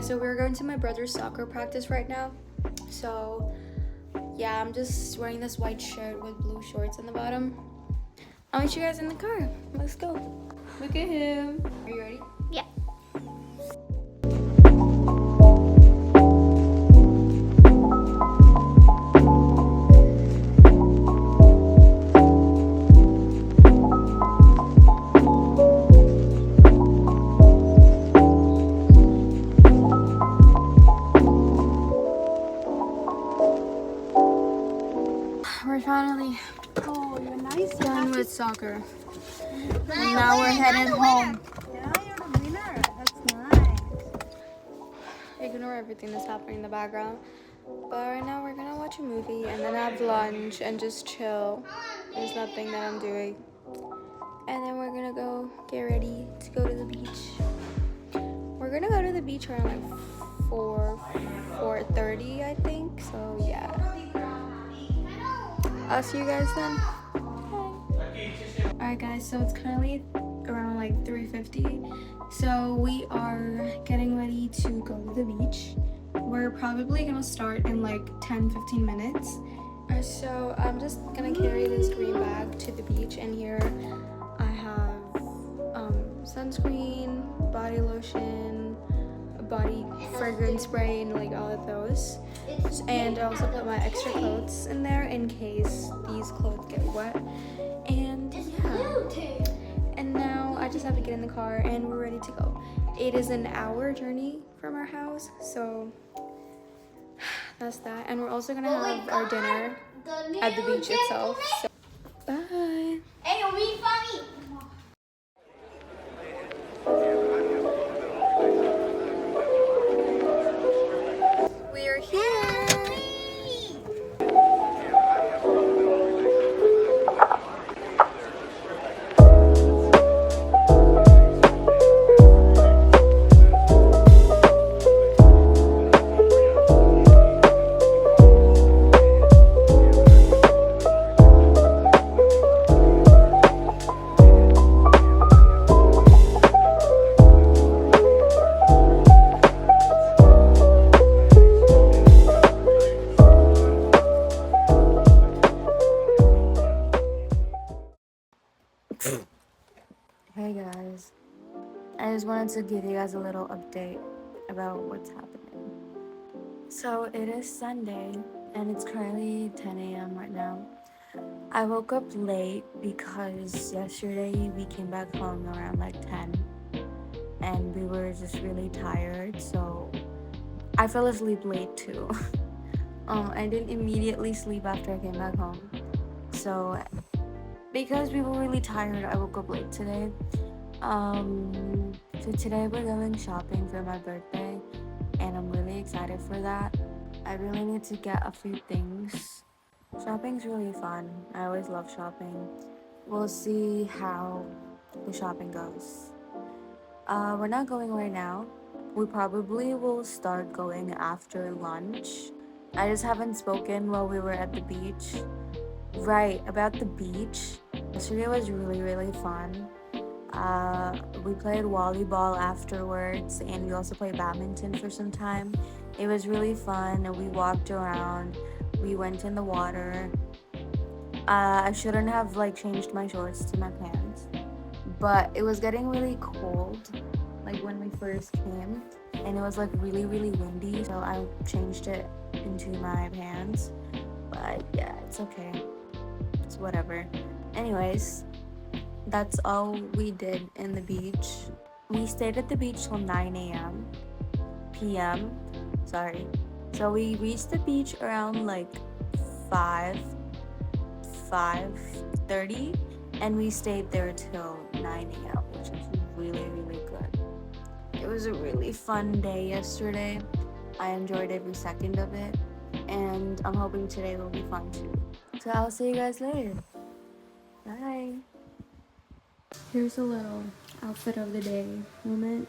So we're going to my brother's soccer practice right now. So yeah, I'm just wearing this white shirt with blue shorts on the bottom. I'll meet you guys in the car. Let's go. Look at him. Are you ready? Yeah. We're finally done with soccer. And now we're headed home. Yeah, you're the winner. That's nice. Ignore everything that's happening in the background. But right now we're gonna watch a movie and then have lunch and just chill. There's nothing that I'm doing. And then we're gonna go get ready to go to the beach. We're gonna go to the beach around like 4:30, I think. So yeah. I'll see you guys then. Alright guys, so it's currently around like 3:50. So we are getting ready to go to the beach. We're probably gonna start in like 10-15 minutes. So I'm just gonna carry this green bag to the beach, and here I have sunscreen, body lotion, body fragrance spray, and like all of those. And I also put my extra clothes in there in case these clothes get wet. And yeah. And now I just have to get in the car and we're ready to go. It is an hour journey from our house, so that's that. And we're also gonna have our dinner at the beach itself. So, bye. Hey, you're really funny. We are here. Hey guys, I just wanted to give you guys a little update about what's happening. So it is Sunday and it's currently 10 a.m. right now. I woke up late because yesterday we came back home around like 10 and we were just really tired, so I fell asleep late too. I didn't immediately sleep after I came back home. So because we were really tired, I woke up late today. So today we're going shopping for my birthday and I'm really excited for that. I really need to get a few things. Shopping's really fun. I always love shopping. We'll see how the shopping goes. We're not going right now. We probably will start going after lunch. I just haven't spoken while we were at the beach. Right, about the beach. Yesterday was really fun. We played volleyball afterwards and we also played badminton for some time. It was really fun and we walked around. We went in the water. I shouldn't have like changed my shorts to my pants, but it was getting really cold like when we first came and it was like really windy, so I changed it into my pants. But yeah, it's okay. It's whatever. Anyways, that's all we did in the beach. We stayed at the beach till 9 a.m. p.m. Sorry. So we reached the beach around like 5:30 and we stayed there till 9 a.m. which is really good. It was a really fun day yesterday. I enjoyed every second of it and I'm hoping today will be fun too. So I'll see you guys later. Bye. Here's a little outfit of the day moment.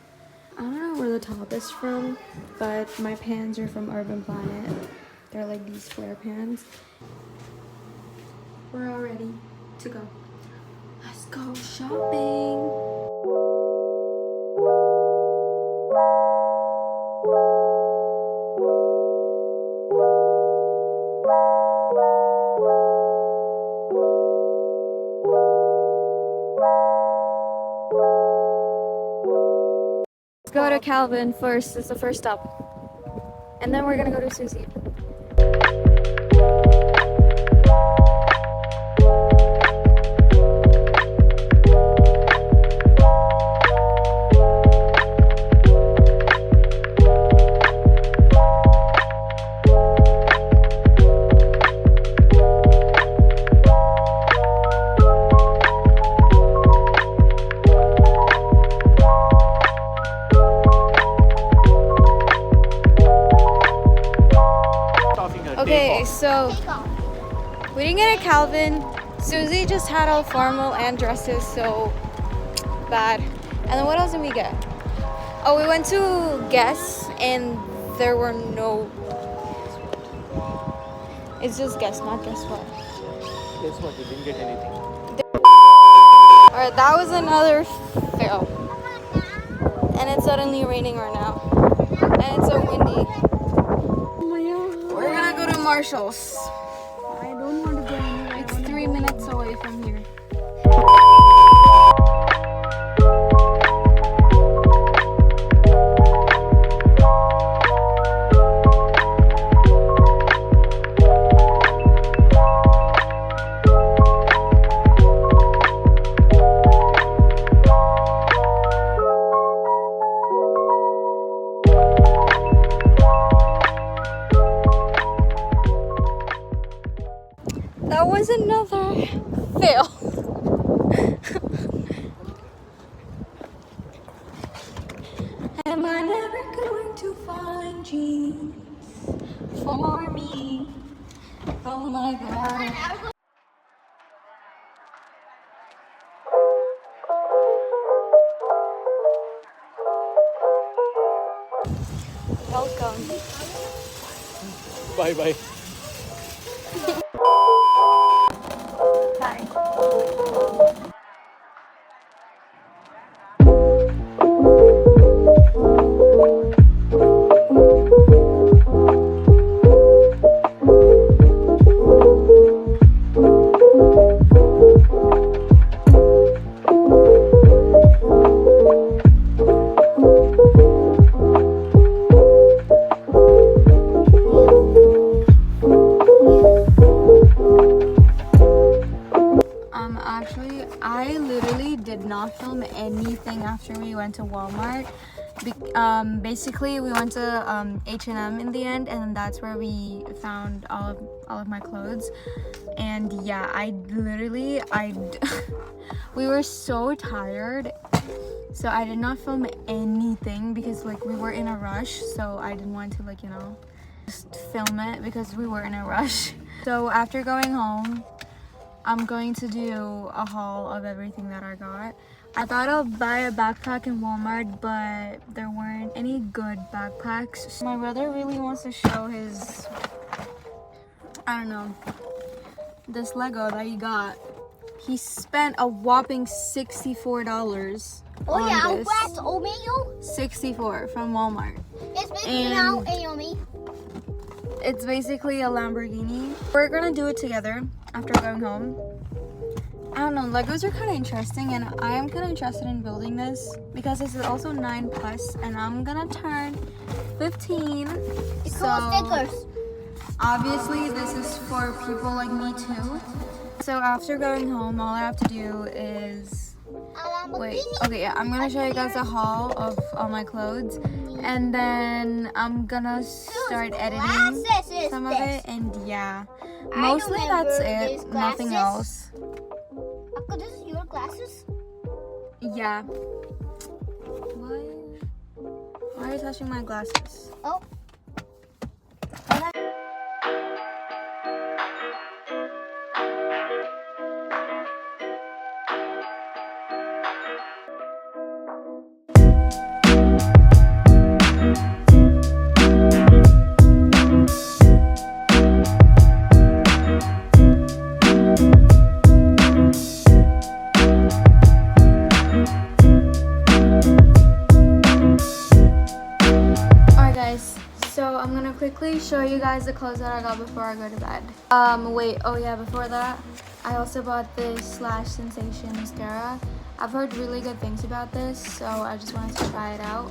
I don't know where the top is from, but my pants are from Urban Planet. They're like these flare pants. We're all ready to go. Let's go shopping. Let's go to Calvin first. It's the first stop. And then we're gonna go to Susie. Okay, so we didn't get a Calvin. Susie just had all formal and dresses, so bad. And then what else did we get? Oh, we went to Guess and there were no. It's just Guess, not Guess what. Guess what? You didn't get anything. Alright, that was another fail. And it's suddenly raining right now. And it's so windy. We're gonna go to Marshall's. I don't want to go anywhere. It's 3 minutes away from here. That was another fail. Am I never going to find jeans for me? Oh my god. Welcome. Bye bye. Actually, I literally did not film anything after we went to Walmart. Basically, we went to H&M in the end, and that's where we found all of my clothes. And yeah, we were so tired, so I did not film anything because like we were in a rush, so I didn't want to like, you know, just film it because we were in a rush. So after going home, I'm going to do a haul of everything that I got. I thought I'll buy a backpack in Walmart, but there weren't any good backpacks. So my brother really wants to show his, I don't know, this Lego that he got. He spent a whopping $64 on this. What's Omeo? 64 from Walmart. It's making And now Aomi. it's basically a Lamborghini. We're gonna do it together after going home. I don't know, Legos are kind of interesting, and I am kind of interested in building this because this is also 9+, and I'm gonna turn 15. It's So cool stickers. obviously this is for people like me too. So after going home, all I have to do is wait. Okay, yeah, I'm gonna show you guys a haul of all my clothes, and then I'm gonna start editing some of it, and yeah, mostly that's it. Nothing else. Uncle, this is your glasses? Yeah. Why are you touching my glasses? Oh. So I'm gonna quickly show you guys the clothes that I got before I go to bed. Wait, oh yeah, before that, I also bought this Slash Sensation mascara. I've heard really good things about this, so I just wanted to try it out.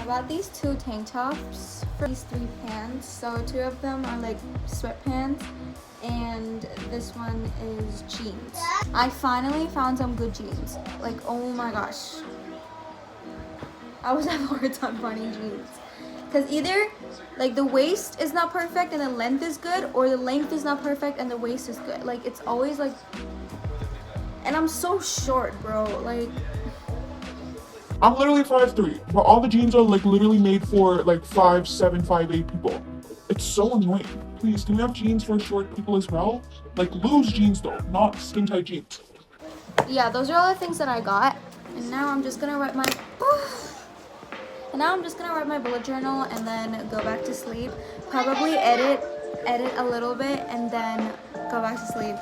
I bought these 2 tank tops for these 3 pants. So 2 of them are like sweatpants and this one is jeans. I finally found some good jeans. Like, oh my gosh. I was having a hard time finding jeans. Because either like the waist is not perfect and the length is good, or the length is not perfect and the waist is good. Like, it's always like, and I'm so short, bro. Like, I'm literally 5'3", but all the jeans are like literally made for like 5'7", 5'8" people. It's so annoying. Please, can we have jeans for short people as well? Like loose jeans though, not skin tight jeans. yeah, those are all the things that I got. And now I'm just gonna write my bullet journal and then go back to sleep. Probably edit a little bit and then go back to sleep.